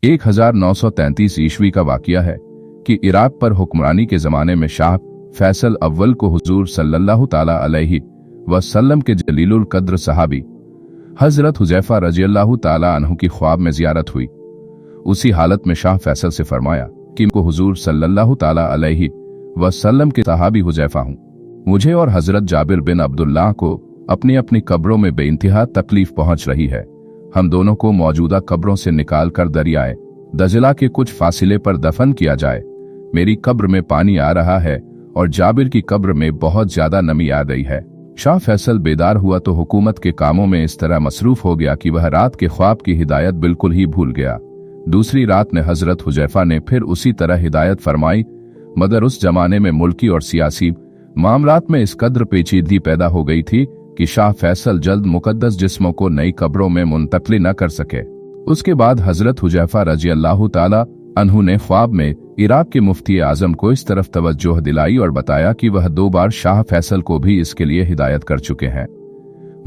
1933 ईस्वी का वाकया है कि इराक पर हुक्मरानी के जमाने में शाह फैसल अव्वल को हुजूर सल्लल्लाहु ताला अलैहि वसल्लम के जलीलुल कद्र सहाबी हजरत हुजैफा रज़ियल्लाहु ताला अन्हु की ख्वाब में जियारत हुई। उसी हालत में शाह फैसल से फरमाया कि मैं हुजूर सल्लल्लाहु ताला अलैहि वसल्लम के सहाबी हुजैफा हूँ। मुझे और हजरत जाबिर बिन अब्दुल्लाह को अपनी अपनी कब्रों में बेइंतहा तकलीफ पहुंच रही है। हम दोनों को मौजूदा कब्रों से निकालकर दरियाए दजला के कुछ फासिले पर दफन किया जाए। मेरी कब्र में पानी आ रहा है और जाबिर की कब्र में बहुत ज्यादा नमी आ गई है। शाह फैसल बेदार हुआ तो हुकूमत के कामों में इस तरह मसरूफ हो गया कि वह रात के ख्वाब की हिदायत बिल्कुल ही भूल गया। दूसरी रात में हजरत हुजैफा ने फिर उसी तरह हिदायत फरमाई, मगर उस जमाने में मुल्की और सियासी मामलात में इस कद्र पेचीदगी पैदा हो गई थी कि शाह फैसल जल्द मुकद्दस जिस्मों को नई कब्रों में मुंतकिल न कर सके। उसके बाद हजरत हुजैफा रज़ियल्लाहु ताला अन्हु ने ख्वाब में इराक के मुफ्ती आजम को इस तरफ तवज्जो दिलाई और बताया कि वह 2 बार शाह फैसल को भी इसके लिए हिदायत कर चुके हैं,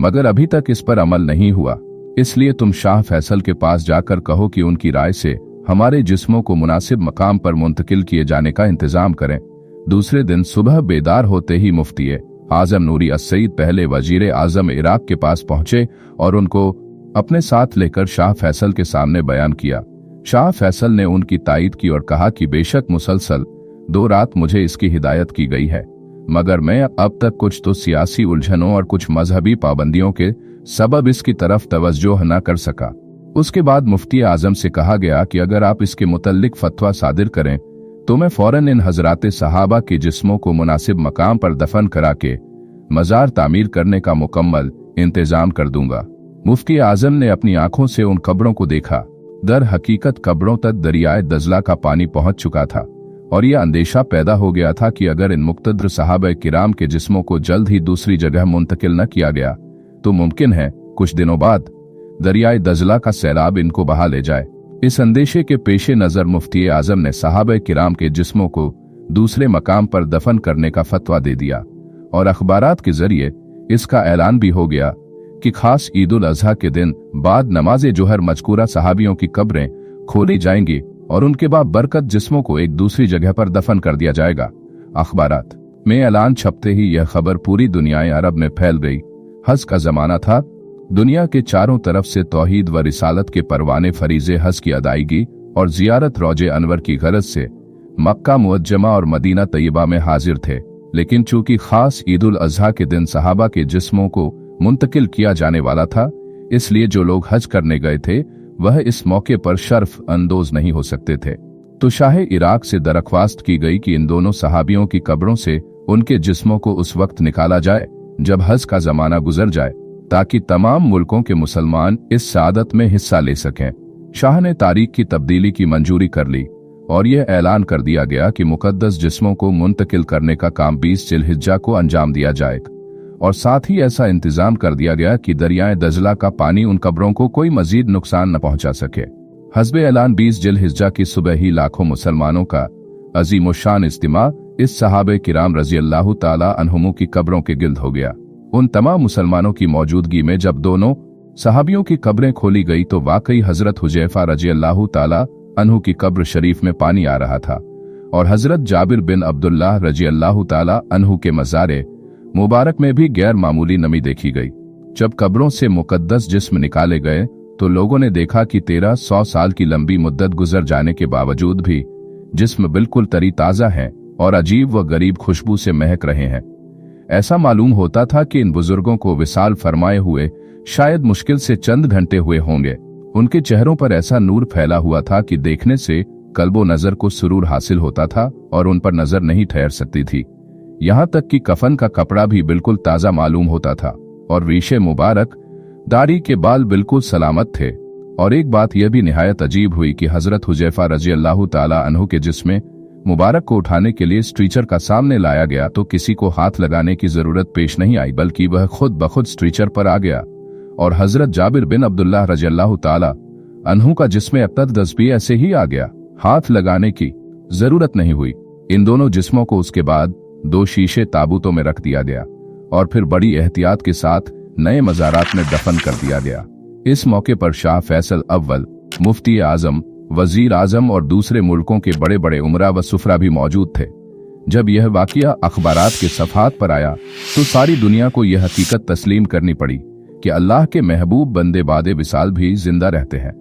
मगर अभी तक इस पर अमल नहीं हुआ। इसलिए तुम शाह फैसल के पास जाकर कहो कि उनकी राय से हमारे जिस्मों को मुनासिब मकाम पर मुंतकिल किए जाने का इंतजाम करें। दूसरे दिन सुबह बेदार होते ही मुफ्ती आजम नूरी अस-सईद पहले वजीर आजम इराक के पास पहुंचे और उनको अपने साथ लेकर शाह फैसल के सामने बयान किया। शाह फैसल ने उनकी तायीद की और कहा कि बेशक मुसलसल 2 रात मुझे इसकी हिदायत की गई है, मगर मैं अब तक कुछ तो सियासी उलझनों और कुछ मजहबी पाबंदियों के सबब इसकी तरफ तवज्जो न कर सका। उसके बाद मुफ्ती आजम से कहा गया कि अगर आप इसके मुतल्लिक फतवा सादिर करें तो मैं फौरन इन हजरात सहाबा के जिस्मों को मुनासिब मकाम पर दफन करा के मजार तामीर करने का मुकम्मल इंतजाम कर दूंगा। मुफ्ती आजम ने अपनी आंखों से उन कब्रों को देखा। दर हकीकत कब्रों तक दरियाए दजला का पानी पहुंच चुका था और यह अंदेशा पैदा हो गया था कि अगर इन मुक्तदर सहाबा किराम के जिस्मों को जल्द ही दूसरी जगह मुंतकिल न किया गया तो मुमकिन है कुछ दिनों बाद दरियाए दजला का सैलाब इनको बहा ले जाए। इस अंदेशे के पेशे नजर मुफ्ती आजम ने सहाबा किराम के जिस्मों को दूसरे मकाम पर दफन करने का फतवा दे दिया और अखबारात के जरिए इसका ऐलान भी हो गया कि खास ईद उल अजहा के दिन बाद नमाज जोहर मजकूरा सहाबियों की कब्रें खोली जाएंगी और उनके बाद बरकत जिस्मों को एक दूसरी जगह पर दफन कर दिया जाएगा। अखबारात में ऐलान छपते ही यह खबर पूरी दुनिया अरब में फैल गई। हज का जमाना था। दुनिया के चारों तरफ से तौहीद व रिसालत के परवाने फरीज़े हज की अदायगी और जियारत रोजे अनवर की गरज से मक्का मुअज्जमा और मदीना तैयबा में हाजिर थे। लेकिन चूंकि खास ईद उल अजहा के दिन सहाबा के जिस्मों को मुंतकिल किया जाने वाला था, इसलिए जो लोग हज करने गए थे वह इस मौके पर शर्फ अंदोज नहीं हो सकते थे। तो शाह इराक से दरख्वास्त की गई कि इन दोनों सहाबियों की कब्रों से उनके जिस्मों को उस वक्त निकाला जाए जब हज का जमाना गुजर जाए, ताकि तमाम मुल्कों के मुसलमान इस सादत में हिस्सा ले सकें। शाह ने तारीख की तब्दीली की मंजूरी कर ली और यह ऐलान कर दिया गया कि मुकद्दस जिस्मों को मुंतकिल करने का काम 20 जिलहिज्जा को अंजाम दिया जाएगा और साथ ही ऐसा इंतजाम कर दिया गया कि दरियाए दजला का पानी उन कब्रों को कोई मजीद नुकसान न पहुंचा सके। हस्बे ऐलान 20 जिलहिज्जा की सुबह ही लाखों मुसलमानों का अजीमुशान इज्तिमा इस सहाबे किराम रज़ियल्लाहु ताला अन्हुम की कब्रों के गिल्द हो गया। उन तमाम मुसलमानों की मौजूदगी में जब दोनों सहाबियों की कब्रें खोली गई तो वाकई हजरत हुजैफा रज़ियल्लाहु ताला अन्हु की कब्र शरीफ में पानी आ रहा था और हजरत जाबिर बिन अब्दुल्लाह रज़ियल्लाहु ताला अन्हु के मज़ारे मुबारक में भी गैर मामूली नमी देखी गई। जब कब्रों से मुकद्दस जिस्म निकाले गए तो लोगों ने देखा कि 1300 साल की लंबी मुद्दत गुजर जाने के बावजूद भी जिस्म बिल्कुल तरी ताज़ा हैं और अजीब व गरीब खुशबू से महक रहे हैं। ऐसा मालूम होता था कि इन बुजुर्गों को विसाल फरमाए हुए शायद मुश्किल से चंद घंटे हुए होंगे। उनके चेहरों पर ऐसा नूर फैला हुआ था कि देखने से कल्बो नजर को सुरूर हासिल होता था और उन पर नजर नहीं ठहर सकती थी। यहाँ तक कि कफन का कपड़ा भी बिल्कुल ताज़ा मालूम होता था और रीशे मुबारक दाढ़ी के बाल बिल्कुल सलामत थे। और एक बात यह भी निहायत अजीब हुई कि हजरत हुजैफा रज़ियल्लाहु ताला अन्हु के जिस्म मुबारक को उठाने के लिए स्ट्रीचर का सामने लाया गया तो किसी को हाथ लगाने की जरूरत पेश नहीं आई, बल्कि वह खुद बखुद स्ट्रीचर पर आ गया और हजरत जाबिर बिन अब्दुल्लाह रज़ियल्लाहु ताला अन्हु का जिस्म अक़दस भी ऐसे ही आ गया। हाथ लगाने की जरूरत नहीं हुई। इन दोनों जिस्मों को उसके बाद 2 शीशे ताबूतों में रख दिया गया और फिर बड़ी एहतियात के साथ नए मज़ारात में दफन कर दिया गया। इस मौके पर शाह फैसल अव्वल, मुफ्ती आजम वजीर आजम और दूसरे मुल्कों के बड़े बड़े उमरा व सुफरा भी मौजूद थे। जब यह वाकया अखबारात के सफ़हात पर आया तो सारी दुनिया को यह हकीकत तस्लीम करनी पड़ी कि अल्लाह के महबूब बंदे बादे विसाल भी जिंदा रहते हैं।